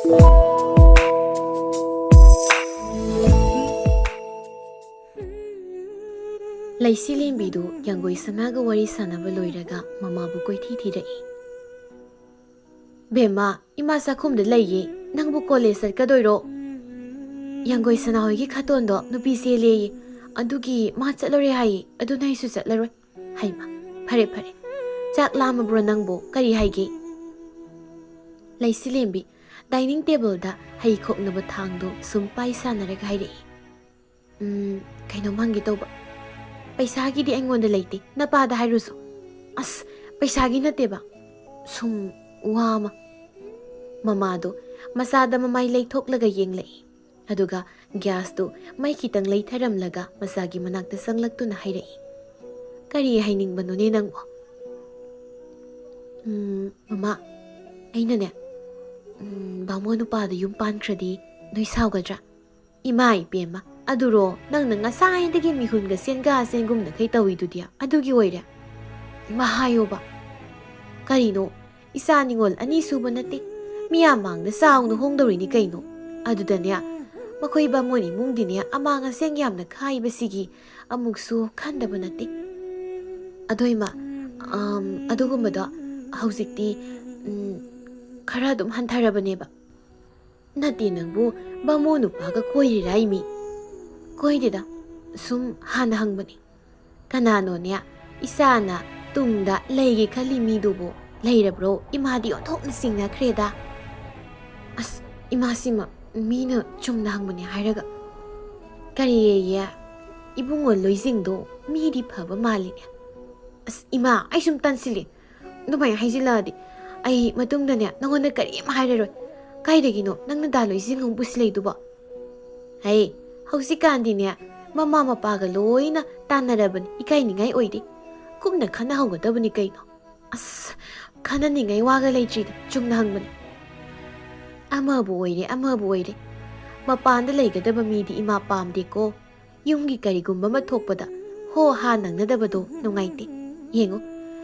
Laisi lembidu yangoi sanaga wari sanaba loiraga mamabu koithi thirei. Bema ima sakhum de laiye nangbu college sarkadoiro. Yangoi sana hoigi khatondo nupi se leye adugi ma chatlore hai adu nai su chatlaroi. Haima phare phare. Chak lama bro nangbo kari haige. Laisi lembi dining table da hai khoknaba thangdo sumpai sanaraga hairei. Kaino mangi toba. Paisagi di aingonda leite napada hairusu. As paisagi nateba. Sum wama. Mamado masada mamai leithok yenglei. Aduga gas do mai kitang leitharamlaga masagi manakta sanglaktuna hairei. Kari haining banone nangbo. Mama aina ne bamonu pada yum pankradi noi saugadra. Imai pema aduro nang ngasai dagi mihunga senga sengum na kai tawi dia adugi oire. Mahayo ba. Karino isa ningol ani suba nate miyamang na saung no hongdori ni kaino. Adudanya makoy ba mo ni mungdinya amanga sengyam na kai basigi amuksu khandaba nate. Adoima adugumada hauzikti khara dum hantharabane ba. Nati nangbu bamonu paga koiri raimi. Koirida sum hana hangbani. Kanano niya isana tungda leigi kalimi dubo leirabro imadi onthok na singna kreda. As imasima mina chumna hangbani hairaga. Kariye ibungo loisingdo midi phaba malinya. As ima ay sum tansili. Numay haiziladi ay matungda niya nangonda kari mahairaroi. Kaidagino nang nadalo isingong buslay duba. Hey, hausikan din niya mama mapaga loy na tanaraban ikay ningay oide. Kung nakana hawgadaban ni kayo. As kana ningay wagalay chida chung nahangman. Ama buoyre. Mapanda lay gadaba midi imapam di ko. Yung gikari gumba matokpada ho hanang nadabado nungayte. Yengo,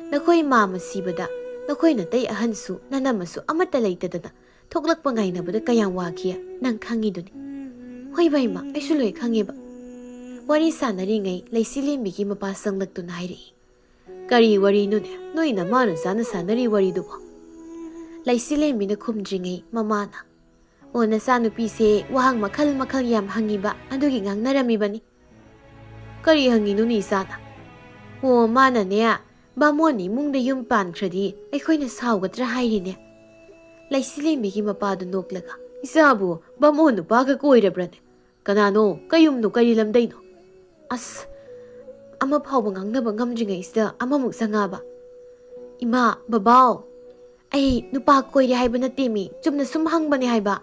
nakoy mama sibada nakoy natay ahansu nanamasu amatalay tadana. Toklak pa ngay na ba kayang wagia nang kangi dun. Hoy bayma ay suloy kangi ba. Wari sana rin ngay lay silimbigi mapasang lagto na hairi. Kari wari nun noy na mano sana ri wari dubo. Lay silimbi na kumdri ngay mamana. O na sano pise wahang makal yam hangi ba adugi ngang narami ba ni. Kari hangi nun sana. O mana niya ba mo ni mung da yung pan kradi ay koy nasaw gatra hairi niya. Laisilimigi mapado noklaga. Isabu, bamono baga koirabran. Kanano, kayum no karilamday no. As, ama pawang ang nabangam isda amamuk sangaba. Ima, babaw. Ay, nupa koiri haiba na timi, na sumhang ba ni haiba?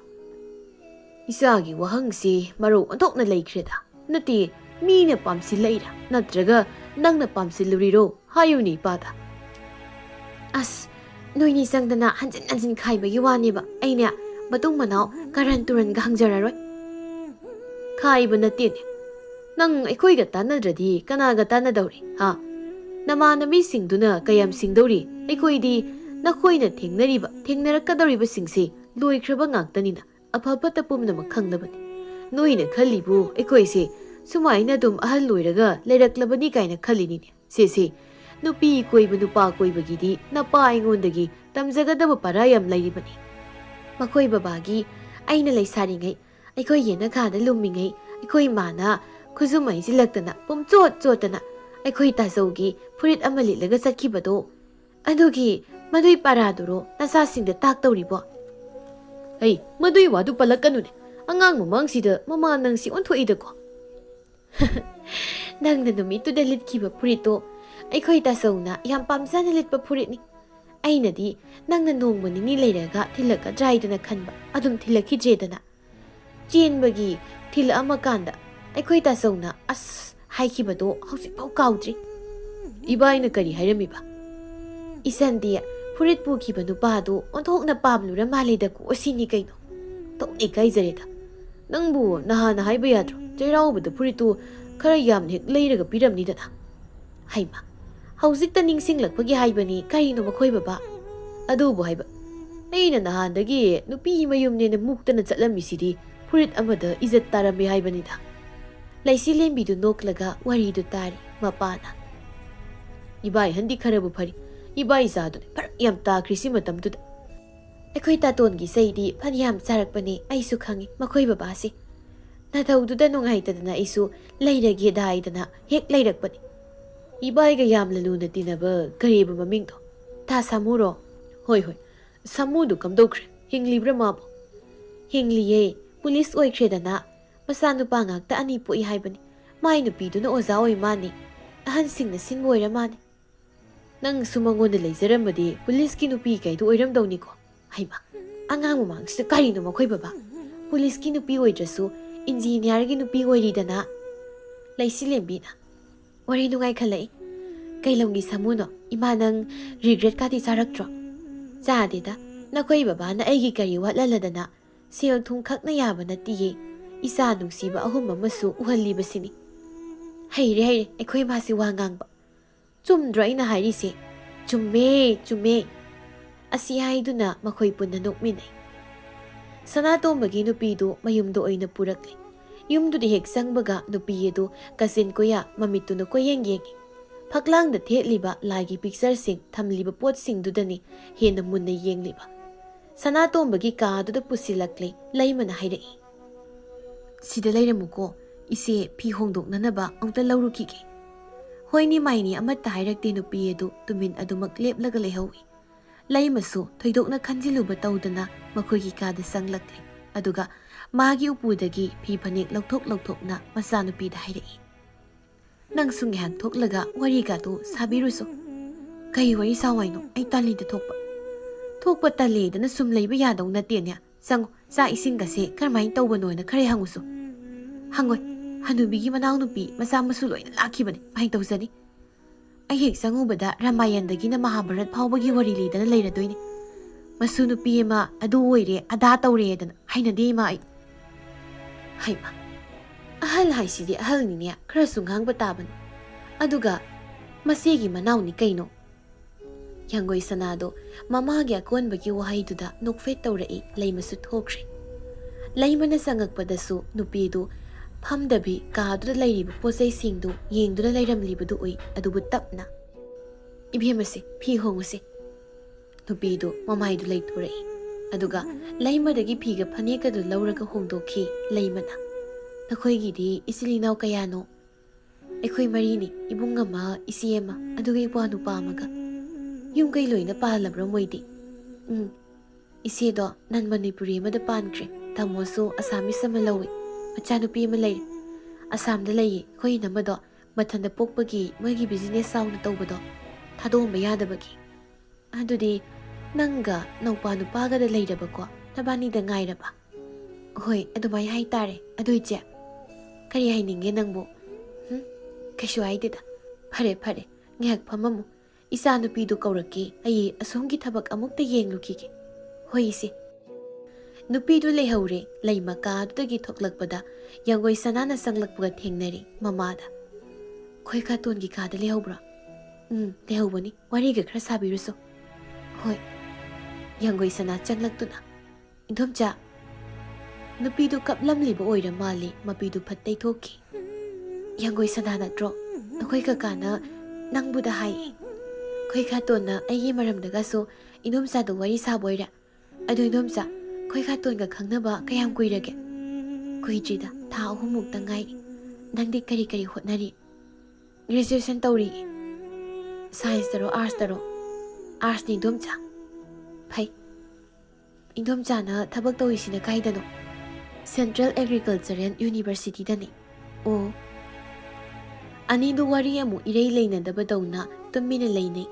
Isagi wahang si maro antok na laikreda. Nati, mi na pamsi laira. Natraga, nang na pamsi luriro, hayo ni pata. As, Noy ni sang dana hanjin kai ba yuwani ba ay niya batung manaw karanturan ga hangjararoi. Kai ba natin nang ikoy gata nadradi kana gata nadawri ha. Nama nami singduna kayam singdawri ikoy di nakoy na tengnarakadawri ba singsi loy kraba ngaktanina apapata pum na makhangdabani. Noy na khalibu ikoy si sumay na dum ahal loyraga layraklabani kay na khalini si. Nupi koy ba nupa koy bagidi napa ingondagi tamzagadaba parayam lairibani. Makoy babagi ay nalay saringay ay koy yena kada lumingay ay koy mana kuzumay silaktana pumchot-chotana ay koy tasawgi purit amalilaga satkibado. Adugi maduy paraduro nasasingda taktawribo. Ay maduy wadu palakano ne angang mamang sida mamanang si untuida ko. Nang nanumito dalit kiba purito ay koy tasawna yam pamsana lit pa purit ni. Ay na di nang nanong mo ni layraga tilaga dry na kanba adum tilaki jedana. Jin bagi tila amakanda ay koy tasawna as hay kibado hausik pao kaudri. Iba ay nagkari harami ba? Isan diya purit po kiba nupado ontok na pablo na malida ko o sini kayo. Tok ni kay zareta. Nang buo nahanahay bayadro jayraw ba da purito karayam nik layraga piram ni dana. Hay ma. Hausik taning singlak pagi haiba ni karino makoy baba. Adubo haiba. ꯑꯩꯅ ꯅꯍꯥꯟꯗꯒꯤ ꯅꯨꯄꯤ ꯃꯌꯨꯝꯅꯦꯅ ꯃꯨꯛꯇꯅ ꯆꯠꯂꯝꯃꯤꯁꯤꯗꯤ ꯐꯨꯔꯤꯠ ꯑꯃꯗ ꯏꯖꯠ ꯇꯥꯔꯝꯃꯦ ꯍꯥꯏꯕꯅꯤꯗ꯫ ꯂꯩꯁꯤꯂꯦꯝꯕꯤꯗꯨ ꯅꯣꯛꯂꯒ ꯋꯥꯔꯤꯗꯨ ꯇꯥꯔꯤ ꯃꯄꯥꯅ꯫ ꯏꯕꯥꯏ ꯍꯟꯗꯤ ꯈꯔꯕꯨ ꯐꯔꯤ, ꯏꯕꯥꯏ ꯏꯆꯥꯗꯨꯅꯤ ꯐꯔꯛ ꯌꯥꯝ ꯇꯥꯈ꯭ꯔꯤꯁꯤ ꯃꯇꯝꯗꯨꯗ꯫ ꯑꯩꯈꯣꯏ ꯇꯥꯇꯣꯟꯒꯤ ꯆꯩꯗꯤ ꯐꯅꯌꯥꯝ ꯆꯥꯔꯛꯄꯅꯦ ꯑꯩꯁꯨ ꯈꯪꯉꯤ ꯃꯈꯣꯏ ꯕꯕꯥꯁꯤ꯫ ꯅꯊꯧꯗꯨꯗ ꯅꯨꯡꯉꯥꯏꯇꯗꯅ ꯑꯩꯁꯨ ꯂꯩꯔꯒꯦꯗ ꯍꯥꯏꯗꯅ ꯍꯦꯛ ꯂꯩꯔꯛꯄꯅꯤ꯫ ꯏꯕꯥꯏꯒ ꯌꯥꯝꯅ ꯂꯨꯅ ꯇꯤꯟꯅꯕ ꯀꯔꯤꯕ ꯃꯃꯤꯡꯗꯣ? ꯊꯥ ꯁꯥꯃꯨꯔꯣ? ꯍꯣꯏ ꯍꯣꯏ, ꯁꯥꯃꯨꯗꯨ ꯀꯝꯗꯧꯈ꯭ꯔꯦ? ꯍꯤꯡꯂꯤꯕ꯭ꯔꯥ ꯃꯥꯕꯨ? ꯍꯤꯡꯂꯤꯌꯦ, ꯄꯨꯂꯤꯁ ꯑꯣꯏꯈ꯭ꯔꯦꯗꯅ꯫ ꯃꯆꯥꯅꯨꯄꯥ ꯉꯥꯛꯇ 2 ꯄꯣꯛꯏ ꯍꯥꯏꯕꯅꯤ꯫ ꯃꯥꯏ ꯅꯨꯄꯤꯗꯨꯅ ꯑꯣꯖꯥ ꯑꯣꯏ ꯃꯥꯅꯤ꯫ ꯑꯍꯟꯁꯤꯡꯅ ꯁꯤꯟꯕ ꯑꯣꯏꯔ ꯃꯥꯅꯤ꯫ ꯅꯪꯁꯨ ꯃꯉꯣꯟꯗ ꯂꯩꯖꯔꯝꯕꯗꯤ ꯄꯨꯂꯤꯁꯀꯤ ꯅꯨꯄꯤ ꯀꯩꯗꯨ ꯑꯣꯏꯔꯝꯗꯧꯅꯤꯀꯣ꯫ ꯍꯩꯃꯥ, ꯑꯉꯥꯡ ꯃꯃꯥꯡꯁꯤꯗ ꯀꯔꯤꯅꯣ ꯃꯈꯣꯏ ꯕꯕꯥ? ꯄꯨꯂꯤꯁꯀꯤ ꯅꯨꯄꯤ ꯑꯣꯏꯗ꯭ꯔꯁꯨ ꯏꯟꯖꯤꯅꯤꯌꯥꯔꯒꯤ ꯅꯨꯄꯤ ꯑꯣꯏꯔꯤꯗꯅ꯫ ꯂꯩꯁꯤꯂꯦꯝꯕꯤꯅ ꯋꯥꯔꯤ ꯅꯨꯡꯉꯥꯏꯈꯠꯂꯛꯏ꯫ ꯀꯩ ꯂꯝꯒꯤ ꯁꯥꯃꯨꯅꯣ? ꯏꯃꯥ ꯅꯪ ꯔꯤꯒ꯭ꯔꯦꯠ ꯀꯥꯗꯤ ꯆꯥꯔꯛꯇ꯭ꯔꯣ? ꯆꯥꯗꯦꯗ, ꯅꯈꯣꯏ ꯕꯕꯥꯅ ꯑꯩꯒꯤ ꯀꯔꯤ ꯋꯥꯠꯍꯜꯂꯗꯅ ꯁꯦꯜ ꯊꯨꯝ ꯈꯛꯅ ꯌꯥꯕ ꯅꯠꯇꯤꯌꯦ, ꯏꯆꯥ ꯅꯨꯡꯁꯤꯕ 3 ꯑꯃꯁꯨ ꯎꯍꯜꯂꯤꯕꯁꯤꯅꯤ꯫ ꯍꯩꯔꯦ ꯑꯩꯈꯣꯏ ꯃꯥꯁꯤ ꯋꯥ ꯉꯥꯡꯕ꯫ ꯆꯨꯝꯗ꯭ꯔꯣ ꯑꯩꯅ ꯍꯥꯏꯔꯤꯁꯦ? ꯆꯨꯝꯃꯦ ꯆꯨꯝꯃꯦ꯫ ꯑꯁꯤ ꯍꯥꯏꯗꯨꯅ ꯃꯈꯣꯏ ꯄꯨꯟꯅ ꯅꯣꯛꯃꯤꯟꯅꯩ꯫ ꯁꯅꯥꯇꯣꯝꯕꯒꯤ ꯅꯨꯄꯤꯗꯨ ꯃꯌꯨꯝꯗ ꯑꯣꯏꯅ ꯄꯨꯔꯛꯂꯤ꯫ ꯌꯨꯝꯗꯨꯗ ꯍꯦꯛ ꯆꯪꯕꯒ ꯅꯨꯄꯤ ꯑꯗꯨ ꯀꯥꯆꯤꯟ ꯀꯣꯌꯥ ꯃꯃꯤꯠꯇꯨꯅ ꯀꯣꯌꯦꯡ ꯌꯦꯡꯉꯤ꯫ ꯐꯛꯂꯥꯡꯗ ꯊꯦꯠꯂꯤꯕ ꯂꯥꯏꯒꯤ ꯄꯤꯛꯆꯔꯁꯤꯡ ꯊꯝꯂꯤꯕ ꯄꯣꯠꯁꯤꯡꯗꯨꯗꯅꯤ ꯍꯦꯟꯅ ꯃꯨꯟꯅ ꯌꯦꯡꯂꯤꯕ꯫ ꯁꯅꯥꯇꯣꯝꯕꯒꯤ ꯀꯥꯗꯨꯗ ꯄꯨꯁꯤꯜꯂꯛꯂꯦ ꯂꯩꯃꯅ ꯍꯥꯏꯔꯛꯏ꯫ ꯁꯤꯗ ꯂꯩꯔꯝꯃꯨꯀꯣ, ꯏꯆꯦ ꯐꯤ ꯍꯣꯡꯗꯣꯛꯅꯅꯕ ꯑꯝꯇ ꯂꯧꯔꯨꯈꯤꯒꯦ꯫ ꯍꯣꯏꯅꯤ ꯃꯥꯏꯅꯤ ꯑꯃꯠꯇ ꯍꯥꯏꯔꯛꯇꯦ ꯅꯨꯄꯤ ꯑꯗꯨ ꯇꯨꯃꯤꯟ ꯑꯗꯨꯃꯛ ꯂꯦꯞꯂꯒ ꯂꯩꯍꯧꯏ꯫ ꯂꯩꯃꯁꯨ ꯊꯣꯏꯗꯣꯛꯅ ꯈꯟꯖꯤꯜꯂꯨꯕ ꯇꯧꯗꯅ ꯃꯈꯣꯏꯒꯤ ꯀꯥꯗ ꯆꯪꯂꯛꯂꯦ꯫ ꯑꯗꯨꯒ ꯃꯥꯒꯤ ꯎꯄꯨꯗꯒꯤ ꯐꯤ ꯐꯅꯦꯛ ꯂꯧꯊꯣꯛꯅ ꯃꯆꯥꯅꯨꯄꯤꯗ ꯍꯥꯏꯔꯛꯏ꯫ ꯅꯪꯁꯨ ꯉꯥꯏꯍꯥꯛ ꯊꯣꯛꯂꯒ ꯋꯥꯔꯤꯒꯥꯗꯨ ꯁꯥꯕꯤꯔꯨꯁꯣ꯫ ꯀꯩ ꯋꯥꯔꯤ ꯁꯥꯎ ꯍꯥꯏꯅꯣ? ꯑꯩ ꯇꯜꯂꯤꯗ ꯊꯣꯛꯄ꯫ ꯊꯣꯛꯄ ꯇꯜꯂꯦꯗꯅ ꯁꯨꯝ ꯂꯩꯕ ꯌꯥꯗꯧ ꯅꯠꯇꯦꯅꯦ꯫ ꯆꯪꯉꯣ, ꯆꯥꯛ ꯏꯁꯤꯡꯒꯁꯦ ꯀꯔꯝꯍꯥꯏꯅ ꯇꯧꯕꯅꯣꯅ ꯈꯔ ꯍꯪꯉꯨꯁꯨ꯫ ꯍꯪꯉꯣꯏ, ꯍꯅꯨꯕꯤꯒꯤ ꯃꯅꯥꯎꯅꯨꯄꯤ ꯃꯆꯥ ꯃꯁꯨ ꯂꯣꯏꯅ ꯂꯥꯛꯈꯤꯕꯅꯤ, ꯃꯍꯩ ꯇꯧꯖꯅꯤ꯫ ꯑꯩ ꯍꯦꯛ ꯆꯪꯉꯨꯕꯗ ꯔꯥꯃꯥꯌꯟꯗꯒꯤꯅ ꯃꯍꯥꯚꯥꯔꯠ ꯐꯥꯎꯕꯒꯤ ꯋꯥꯔꯤ ꯂꯤꯗꯅ ꯂꯩꯔꯗꯣꯏꯅꯤ꯫ ꯃꯁꯨ ꯅꯨꯄꯤ ꯑꯃ ꯑꯗꯨ ꯑꯣꯏꯔꯦ ꯑꯗꯥ ꯇꯧꯔꯦꯗꯅ ꯍꯩꯅꯗꯦ ꯏꯃꯥ ꯑꯩ꯫ ꯍꯩꯃꯥ, ꯑꯍꯜ ꯍꯥꯏꯁꯤꯗꯤ ꯑꯍꯜꯅꯤꯅꯦ, ꯈꯔꯁꯨ ꯉꯥꯡꯕ ꯇꯥꯕꯅꯤ꯫ ꯑꯗꯨꯒ ꯃꯆꯦꯒꯤ ꯃꯅꯥꯎꯅꯤ ꯀꯩꯅꯣ? ꯌꯥꯡꯒꯣꯏ ꯁꯅꯥꯗꯣ ꯃꯃꯥꯒꯤ ꯑꯀꯣꯟꯕꯒꯤ ꯋꯥꯍꯩꯗꯨꯗ ꯅꯣꯛꯐꯦꯠ ꯇꯧꯔꯛꯏ꯫ ꯂꯩꯃꯁꯨ ꯊꯣꯛꯈ꯭ꯔꯦ꯫ ꯂꯩꯃꯅ ꯆꯪꯉꯛꯄꯗꯁꯨ ꯅꯨꯄꯤꯗꯨ ꯐꯝꯗꯕꯤ ꯀꯥꯗꯨꯗ ꯂꯩꯔꯤꯕ ꯄꯣꯠꯆꯩꯁꯤꯡꯗꯨ ꯌꯦꯡꯗꯨꯅ ꯂꯩꯔꯝꯂꯤꯕꯗꯨ ꯎꯏ, ꯑꯗꯨꯕꯨ ꯇꯞꯅ꯫ ꯏꯕꯦꯝꯃꯁꯦ ꯐꯤ ꯍꯣꯡꯉꯨꯁꯦ꯫ ꯅꯨꯄꯤꯗꯨ ꯃꯃꯥꯏꯗꯨ ꯂꯩꯊꯣꯔꯛꯏ꯫ ꯑꯗꯨꯒ ꯂꯩꯃꯗꯒꯤ ꯐꯤꯒ ꯐꯅꯦꯛꯀꯗꯨ ꯂꯧꯔꯒ ꯍꯣꯡꯗꯣꯛꯈꯤ ꯂꯩꯃꯅ꯫ ꯅꯈꯣꯏꯒꯤꯗꯤ ꯏꯆꯤꯜ ꯏꯅꯥꯎ ꯀꯌꯥꯅꯣ? ꯑꯩꯈꯣꯏ 4ꯅꯤ, ꯏꯕꯨꯡ ꯑꯃ, ꯏꯆꯦ ꯑꯃ, ꯑꯗꯨꯒ ꯏꯄ꯭ꯋꯥ ꯅꯨꯄꯥ ꯑꯃꯒ꯫ ꯌꯨꯝ ꯀꯩ ꯂꯣꯏꯅ ꯄꯥꯜꯂꯕ꯭ꯔꯣ ꯃꯣꯏꯗꯤ? ꯏꯆꯦꯗꯣ ꯅꯟ ꯃꯅꯤꯄꯨꯔꯤ ꯑꯃꯗ ꯄꯥꯟꯈ꯭ꯔꯦ꯫ ꯇꯥꯃꯣꯁꯨ ꯑꯁꯥꯃꯤꯁ ꯑꯃ ꯂꯧꯏ꯫ ꯃꯆꯥꯅꯨꯄꯤ ꯑꯃ ꯂꯩꯔꯦ, ꯑꯁꯥꯝꯗ ꯂꯩꯌꯦ꯫ ꯑꯩꯈꯣꯏ ꯏꯅꯝꯃꯗꯣ ꯃꯊꯟꯇ ꯄꯣꯛꯄꯒꯤ ꯃꯣꯏꯒꯤ ꯕꯤꯖꯤꯅꯦꯁ ꯆꯥꯎꯅ ꯇꯧꯕꯗꯣ ꯊꯥꯗꯣꯛꯑꯝꯕ ꯌꯥꯗꯕꯒꯤ꯫ ꯑꯗꯨꯗꯤ ꯅꯪꯒ ꯅꯧꯄꯥ ꯅꯨꯄꯥꯒꯗ ꯂꯩꯔꯕꯀꯣ? ꯅꯕꯥꯅꯤꯗ ꯉꯥꯏꯔꯕ? ꯍꯣꯏ, ꯑꯗꯨꯃꯥꯏꯅ ꯍꯥꯏꯇꯥꯔꯦ꯫ ꯑꯗꯨ ꯏꯆꯦ, ꯀꯔꯤ ꯍꯥꯏꯅꯤꯡꯒꯦ ꯅꯪꯕꯨ? ꯀꯩꯁꯨ ꯍꯥꯏꯗꯦꯗ꯫ ꯐꯔꯦ ꯐꯔꯦ, ꯉꯥꯏꯍꯥꯛ ꯐꯝꯃꯝꯃꯨ, ꯏꯆꯥ ꯅꯨꯄꯤꯗꯨ ꯀꯧꯔꯛꯀꯦ꯫ ꯑꯩ ꯑꯁꯣꯝꯒꯤ ꯊꯕꯛ ꯑꯃꯨꯛꯇ ꯌꯦꯡꯂꯨꯈꯤꯒꯦ꯫ ꯍꯣꯏ ꯏꯆꯦ꯫ ꯅꯨꯄꯤꯗꯨ ꯂꯩꯍꯧꯔꯦ꯫ ꯂꯩꯃ ꯀꯥꯗꯨꯗꯒꯤ ꯊꯣꯛꯂꯛꯄꯗ ꯌꯥꯡꯒꯣꯏ ꯁꯅꯥꯅ ꯆꯪꯂꯛꯄꯒ ꯊꯦꯡꯅꯔꯦ ꯃꯃꯥꯗ꯫ ꯈꯣꯏ ꯈꯥꯇꯣꯟꯒꯤ ꯀꯥꯗ ꯂꯩꯍꯧꯕ꯭ꯔꯥ? ꯂꯩꯍꯧꯕꯅꯤ, ꯋꯥꯔꯤꯒ ꯈꯔ ꯁꯥꯕꯤꯔꯨꯁꯣ꯫ ꯍꯣꯏ꯫ ꯌꯥꯡꯒꯣꯏ ꯁꯅꯥ ꯆꯪꯂꯛꯇꯨꯅ, ꯏꯟꯗꯣꯝꯆꯥ꯫ ꯅꯨꯄꯤꯗꯨ ꯀꯞꯂꯝꯂꯤꯕ ꯑꯣꯏꯔ ꯃꯥꯜꯂꯤ, ꯃꯄꯤꯗꯨ ꯐꯠ ꯇꯩꯊꯣꯛꯈꯤ꯫ ꯌꯥꯡꯒꯣꯏ ꯁꯅꯥ ꯅꯠꯇ꯭ꯔꯣ? ꯑꯩꯈꯣꯏ ꯀꯀꯥꯅ ꯅꯪꯕꯨꯗ ꯍꯥꯏꯌꯦ꯫ ꯈꯣꯏ ꯈꯥꯇꯣꯟꯅ ꯑꯩꯒꯤ ꯃꯔꯝꯗꯒꯁꯨ ꯏꯟꯗꯣꯝꯆꯥꯗ ꯋꯥꯔꯤ ꯁꯥꯕ ꯑꯣꯏꯔꯦ꯫ ꯑꯗꯨ ꯏꯟꯗꯣꯝꯆꯥ, ꯈꯣꯏ ꯈꯥꯇꯣꯟꯒ ꯈꯪꯅꯕ ꯀꯌꯥꯝ ꯀꯨꯏꯔꯒꯦ? ꯀꯨꯏꯗ꯭ꯔꯤꯗ, ꯊꯥ 3 ꯉꯥꯏꯔꯤ꯫ ꯅꯪꯗꯤ ꯀꯔꯤ ꯀꯔꯤ ꯍꯣꯠꯅꯔꯤ? ꯒ꯭ꯔꯦꯖꯨꯑꯦꯁꯟ ꯇꯧꯔꯤ꯫ ꯁꯥꯏꯟꯁꯇꯔꯣ ꯑꯥꯔꯠꯁꯇꯔꯣ? ꯑꯥꯔꯠꯁꯅꯤ ꯏꯟꯗꯣꯝꯆꯥ꯫ ꯐꯩ꯫ ꯏꯟꯗꯣꯝꯆꯥꯅ ꯊꯕꯛ ꯇꯧꯔꯤꯁꯤꯅ ꯀꯥꯏꯗꯅꯣ? ꯁꯦꯟꯇ꯭ꯔꯦꯜ ꯑꯦꯒ꯭ꯔꯤꯀꯜꯆꯔꯦꯜ ꯌꯨꯅꯤꯚꯔꯁꯤꯇꯤꯗꯅꯤ꯫ ꯑꯣ꯫ ꯑꯅꯤꯗꯨ ꯋꯥꯔꯤ ꯑꯃꯨꯛ ꯏꯔꯩ ꯂꯩꯅꯗꯕꯗꯧꯅ ꯇꯨꯃꯤꯟꯅ ꯂꯩꯅꯩ꯫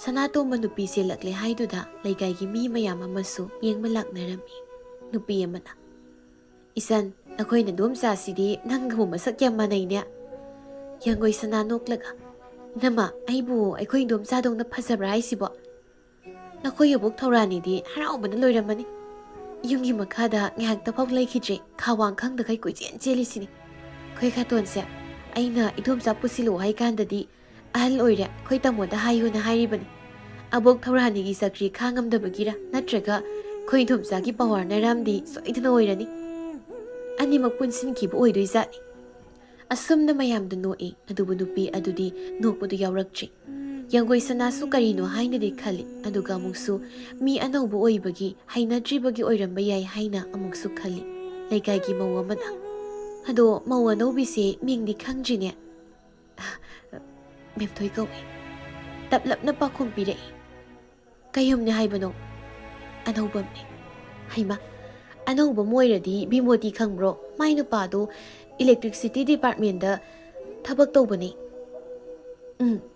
ꯁꯅꯥꯇꯣꯝꯕ ꯅꯨꯄꯤ ꯆꯦꯜꯂꯛꯂꯦ ꯍꯥꯏꯗꯨꯗ ꯂꯩꯀꯥꯏꯒꯤ ꯃꯤ ꯃꯌꯥꯝ ꯑꯃꯁꯨ ꯌꯦꯡꯕ ꯂꯥꯛꯅꯔꯝꯃꯤ꯫ ꯅꯨꯄꯤ ꯑꯃꯅ, ꯏꯆꯟ, ꯅꯈꯣꯏ ꯅꯗꯣꯝꯆꯥꯁꯤꯗꯤ ꯅꯪꯒꯕꯨ ꯃꯁꯛ ꯌꯥꯝ ꯃꯥꯟꯅꯩꯅꯦ꯫ ꯌꯥꯡꯒꯣꯏ ꯁꯅꯥ ꯅꯣꯛꯂꯒ, ꯏꯅꯝꯃ, ꯑꯩꯕꯨ ꯑꯩꯈꯣꯏ ꯏꯟꯗꯣꯝꯆꯥꯗꯧꯅ ꯐꯖꯕ꯭ꯔꯥ ꯍꯥꯏꯁꯤꯕꯣ? ꯅꯈꯣꯏ ꯑꯕꯣꯛ ꯊꯧꯔꯥꯅꯤꯗꯤ ꯍꯔꯥꯎꯕꯅ ꯂꯣꯏꯔꯝꯃꯅꯤ꯫ ꯌꯨꯝꯒꯤ ꯃꯈꯥꯗ ꯉꯥꯏꯍꯥꯛꯇꯐꯥꯎ ꯂꯩꯈꯤꯗ꯭ꯔꯦ, ꯈꯥꯋꯥꯡ ꯈꯪꯗꯈꯩ ꯀꯣꯏꯆꯦꯟ ꯆꯦꯜꯂꯤꯁꯤꯅꯤ꯫ ꯈꯣꯏ ꯈꯥꯇꯣꯟꯁꯦ ꯑꯩꯅ ꯏꯟꯗꯣꯝꯆꯥ ꯄꯨꯁꯤꯜꯂꯛꯑꯣ ꯍꯥꯏꯀꯥꯟꯗꯗꯤ ꯑꯍꯜ ꯑꯣꯏꯔꯦ, ꯑꯩꯈꯣꯏ ꯇꯥꯃꯣꯗ ꯍꯥꯏꯌꯨꯅ ꯍꯥꯏꯔꯤꯕꯅꯤ꯫ ꯑꯕꯣꯛ ꯊꯧꯔꯥꯅꯤꯒꯤ ꯆꯀ꯭ꯔꯤ ꯈꯥꯡꯉꯝꯗꯕꯒꯤꯔ ꯅꯠꯇ꯭ꯔꯒ ꯈꯣꯏꯗꯣꯝꯆꯥꯒꯤ ꯄꯋꯥꯔ ꯅꯔꯥꯝꯗꯤ ꯁꯣꯏꯗꯅ ꯑꯣꯏꯔꯅꯤ ꯑꯅꯤꯃꯛ ꯄꯨꯟꯁꯤꯟꯈꯤꯕ ꯑꯣꯏꯗꯣꯏꯖꯥꯠꯅꯤ ꯑꯁꯨꯝꯅ ꯃꯌꯥꯝꯗ ꯅꯣꯛꯏ ꯑꯗꯨꯕꯨ ꯅꯨꯄꯤ ꯑꯗꯨꯗꯤ ꯅꯣꯛꯄꯗꯨ ꯌꯥꯎꯔꯛꯇ꯭ꯔꯤ ꯌꯥꯡꯒꯣꯏ ꯁꯅꯥꯁꯨ ꯀꯔꯤꯅꯣ ꯍꯥꯏꯅꯗꯤ ꯈꯜꯂꯤ ꯑꯗꯨꯒ ꯑꯃꯨꯛꯁꯨ ꯃꯤ ꯑꯅꯧꯕ ꯑꯣꯏꯕꯒꯤ ꯍꯩꯅꯗ꯭ꯔꯤꯕꯒꯤ ꯑꯣꯏꯔꯝꯕ ꯌꯥꯏ ꯍꯥꯏꯅ ꯑꯃꯨꯛꯁꯨ ꯈꯜꯂꯤ ꯂꯩꯀꯥꯏꯒꯤ ꯃꯧ ꯑꯃꯅ ꯑꯗꯣ ꯃꯧ ꯑꯅꯧꯕꯤꯁꯦ ꯃꯤꯡꯗꯤ ꯈꯪꯗ꯭ꯔꯤꯅꯦ ꯃꯦꯝꯊꯣꯏ ꯀꯧꯏ ꯇꯞꯂꯞꯅ ꯄꯥꯎꯈꯨꯝ ꯄꯤꯔꯛꯏ ꯀꯩꯌꯨꯝꯅꯦ ꯍꯥꯏꯕꯅꯣ ꯑꯅꯧꯕꯝꯅꯦ ꯍꯩꯃ ꯑꯅꯧꯕ ꯑꯣꯏꯔꯗꯤ ꯕꯤꯃꯣꯇꯤ ꯈꯪꯕ꯭ꯔꯣ ꯃꯥꯏ ꯅꯨꯄꯥꯗꯣ इलेक्ट्रिसिटी डिपार्टमेंट थबक तौबने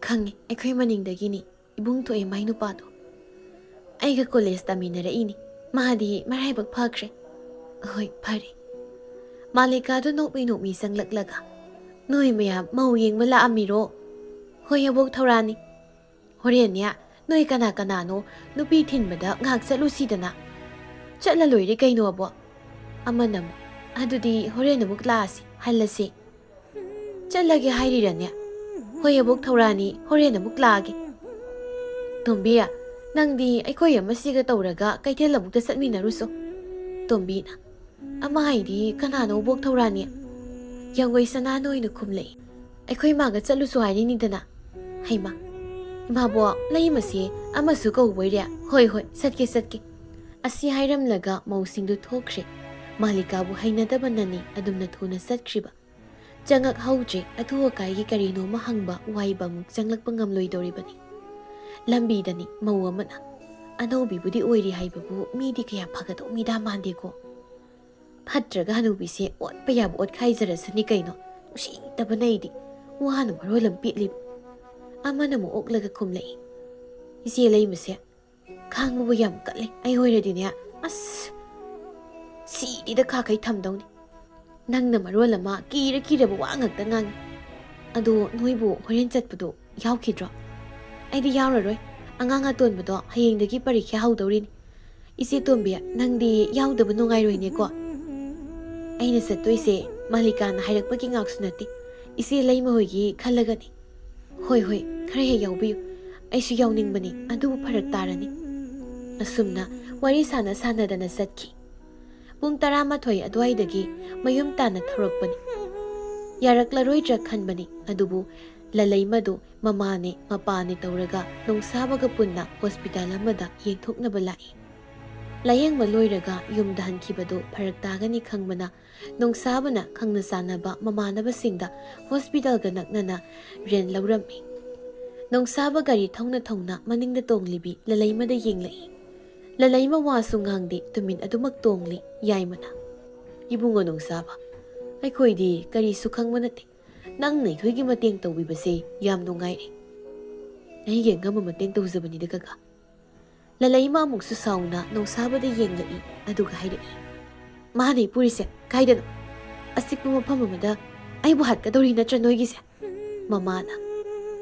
खंगे अखोई मनिंगदगिनी इबुंग थोए माई नुपादो आइगा कॉलेज तमीनरईनी मादी मराइबक फख्रे होय फरे मालिकादो नोकमी नोकमी संगलकलगा नोय मया मौ येंगबा लाअमीरो होय अबोक थौरानी होरेन्या नोय कना कनानो नुपी थिनबदा ngak चलुसीदना चला लोइरे कइनो अबो अमनम अदुदी होरेन अबुक लासी हल्लसी चलगे हाइरिरने होय अबुक थौरानी होरेन अबुक लागे तोंबिया नंदी अखोय अमसिगा तौरगा कैथेल अबुक चटमिनरुसो तोंबीना अमा हाइदी कनानो अबुक थौरानी यांगोय सना नोइनो खुमले अखोय मागा चलुसो हाइरिनिदना हैमा इमाबो लैमसे अमसु कौबोइरे होय होय सटके सटके असी हाइरमलगा मौसिंदु थोख्रे मालिकाबु हैनदबननी अदुमना थुना सटख्रिबा चंगक हौजे अथु अकाइगी करिनो महंगबा वाइबा मुक चंगलकपा ngamloidoribani लंबीदनी मौ अमना अनौबीबुदी ओइरी हाइबबु मीदी कया फगदो मीदा मांदेको फट्रगा हनुबीसे ओटपा याब ओट खाइजरसनी कैनो उसी तबनैदी वानु मरोलम पिटलिब अमना मु ओकलगा खुमलै इसे लैमसे खांगबु याम कले आई होइरदिने अस सीदीदा खाखै थमदौनी नंगना मरोलमा कीरा कीरबु वांगकता ngang अदो नोइबु होरेन चटपदो यावखिद्रो आइदी यावररोय अंगांग अतोनबदो हयेंदगी परीक्षा हौदौरिनी इसे तोंबिया नंगदी यावदबु नुंगाइरोइनेको आइना सत्तोइसे मालिकाना हाइरकपगी ngaksu नति इसे लैमा होइगी खल्लगनी होय होय खरे हे यावबियु आइसु यावनिंगबनी अदुबु फरक तारनी असुमना वारी साना सानादना सत्खी पुंग 12 अद्वाइदगी मयुम ताना थौरकपनी यारकलरोइद्रा खनबनी अदुबु ललैमदु ममाने मपाने तौरगा नोंसाबगा पुन्ना हॉस्पिटल अमदा येंथोकनबा लाई लायेंगबा लोइरगा युमदा हनखिबदो फरक तागनी खंगबना नोंसाबना खंगना सानबा ममानबसिंगदा हॉस्पिटल गा नकनना रेन लौरमी नोंसाबा गारी थौना थौना मनिंगदा तोंगलिबी ललैमदा येंगलै ललैमा वासु ngang तुमिन अदुमक तोंगली याइमना इबुंगो नोंसाबा अखोइदी करी सुखंगबा नते नंग नै खोइगी मतेंग तौबिबसे याम नुंगाइरे अइगे ngam मतेंग तौजबनी दगा ललैमा मुक्सु साउना नोंसाबदा येंगलै अदुगा हाइरई माने पुरिसे काइदनो असिकपु मफम अमदा आइबु हाटकदौरी नत्र नोइगिसे ममाना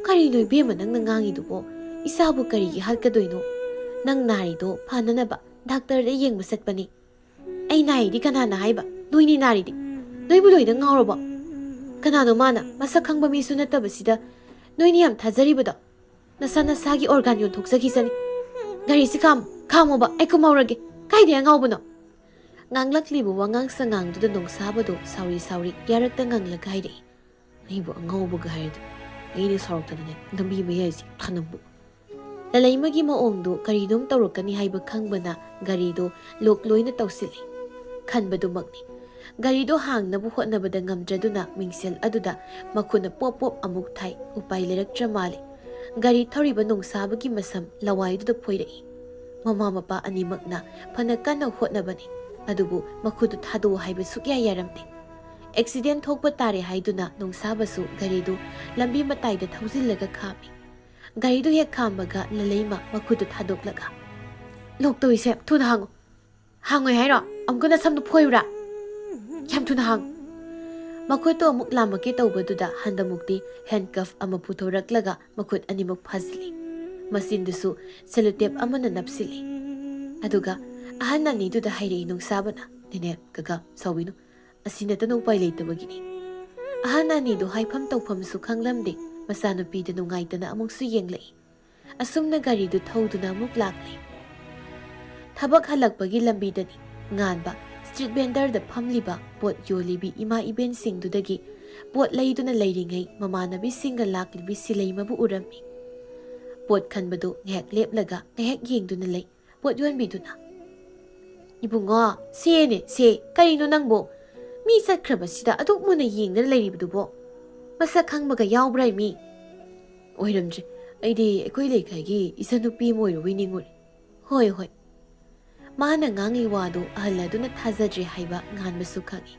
करी नोइ बेमा नंग ngangiduबो इसाबु करीगी हाटकदोइनो नंग नारीदो फाननबा डॉक्टर दे येंगबा सटपनी आई नाइदी कनाना हाइबा नोइनी नारीदी नोइबु लोइदा ngawrबो कनानो माना मसक खंगबा मिसु नतबसिदा नोइनी याम थाजरिबदो नसा नसागी ऑर्गन योन थोकसखिसनी गारी सिखाम खामोबा आइको मावरगे काइदे ngawबनो nganglaklibu wangang sangang du nongsabodo sauri sauri yarakta ngangla gaire aibu ngawbu gaire aini soroktanane lambi mayai thanambu ललैमगी मओंगदो करीदोम तौरकनी हाइबा खंगबना गारीदो लोक लोइना तौसिली खनबदुमकनी गारीदो हांगनबु होटनबदा ngamdraduna मिंगसेल अदुदा मखुना पोप पोप अमुक थाई उपाय लेरक्ट्रा माले गारी थौरिबा नोंसाबगी मसम लवाइदुदा फोइरई ममा मपा अनिमकना फना कन्ना होटनबनी अदुबु मखुदु थादो हाइबा सुक्या यारमते एक्सीडेंट थोकबा तारे हाइदुना नोंसाबसु गारीदो लंबी मताइदा थौजिलगा खामी गारीदो हेक खामबगा ललैमा मखुदु थादोकलगा लोकतोइसे थुना हांगो हांगोय हाइरो अमगना समदु फोइरा याम थुना हांग मखुदो अमुक लामके तौबदुदा हंदमुक्ति हैंडकफ अमा पुथोरकलगा मखुद अनिमुक फाजली मसिनदुसु सेलोटेप अमना नपसिली अदुगा अहन अनिदुदा हाइरे नोंसाबना दिने गगा साविनु असिनतनो उपाय लेतबगिनी अहन अनिदो हाइफम तौफम सु खंगलमदे मसानुपीद नुंगाइतना अमुकसु येंगलै asumna garidu thauduna amuk lakli. Thabak halakpagi lambidani nganba street vendor da phamliba pot yolibi ima iben singdudagi pot laiduna lairingai mamanabi singa laklibi silai mabu urami. Pot khanbadu ngehek leplaga ngehek yengduna lay pot yonbiduna. Ibungo, sene, karino nangbo. Mi sakhrabasida aduk muna yengna lairibudubo. Masa khangbaga yawbrai mi. Oiramje, aidi ekoi lekhagi isanupi moiruwi ninguri. Hoi. Mana ngangli wadu ahaladuna thazajre haiba nganbasu khangi.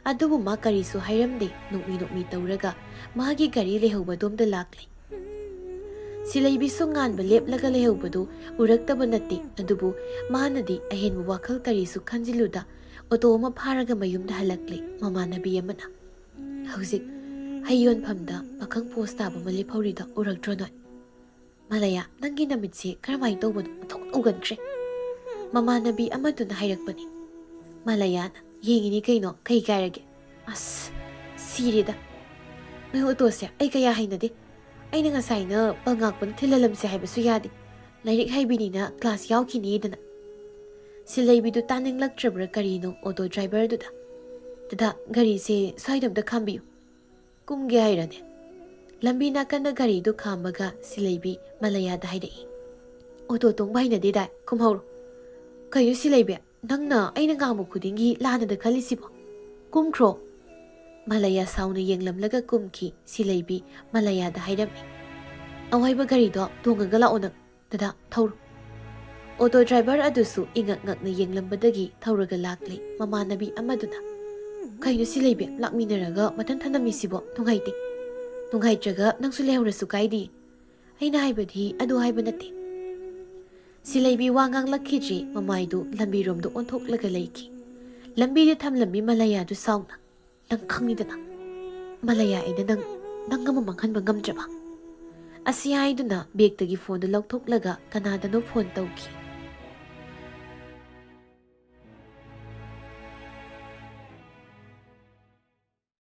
Adubu ma karisu hairamde nukmi tauraga magi gari lehubadumda lakli. Silaibisu nganba leplaga lehubadu uraktaba natti adubu manadi ahenbu wakhal karisu khanjiluda otoma pharaga mayumda halakli mamanabi amana. Hauzik hayon phamda pakhang post taba mali phawrida urakdronoi. Malaya nangi namitse karamai tawbadu mathok ugankre. Mamanabi amaduna hairakpani. Malayana yengini kaino kai kairage. As sirida. Noi otose ai kaya hainade. Aina ngasaina pangakpan thilalamse haibasu yadi. Lairik haibinina class yaukini dana. Silaibidu taninglaktrabra karino auto driver duda. Dada gari se swaidamda khambiyu. Kumge hairane. Lambi nakanda gari du khambaga silaibi malayada haidai. Auto tongbainade dai kumhauro. Kayo silaibi nangna aina ngamu khudingi lanada khalisibo. Kumkro. Malaya sauna yenglamlaga kumki silaibi malayada hairami. Awaiba gari do tungaga laonang dada thauro. Auto driver adusu ingak-ngakna yenglambadagi thauraga lakli mamanabi amaduna. Kaino silaibi lakminaraga matanthanamisibo tunghaite. Tunghaitraga nangsu lehurasu kaidi. Aina haibadi adu haiba natte. Silaibi wangang lakhiji mamaidu lambiromdo onthoklaga laiki. Lambidi thamlambi malaya du sauna. Nang khangidana. Malaya aida nang mamanghanba ngamdraba. Asiyai duna bag tagi phone do lauthoklaga kanadano phone tawki.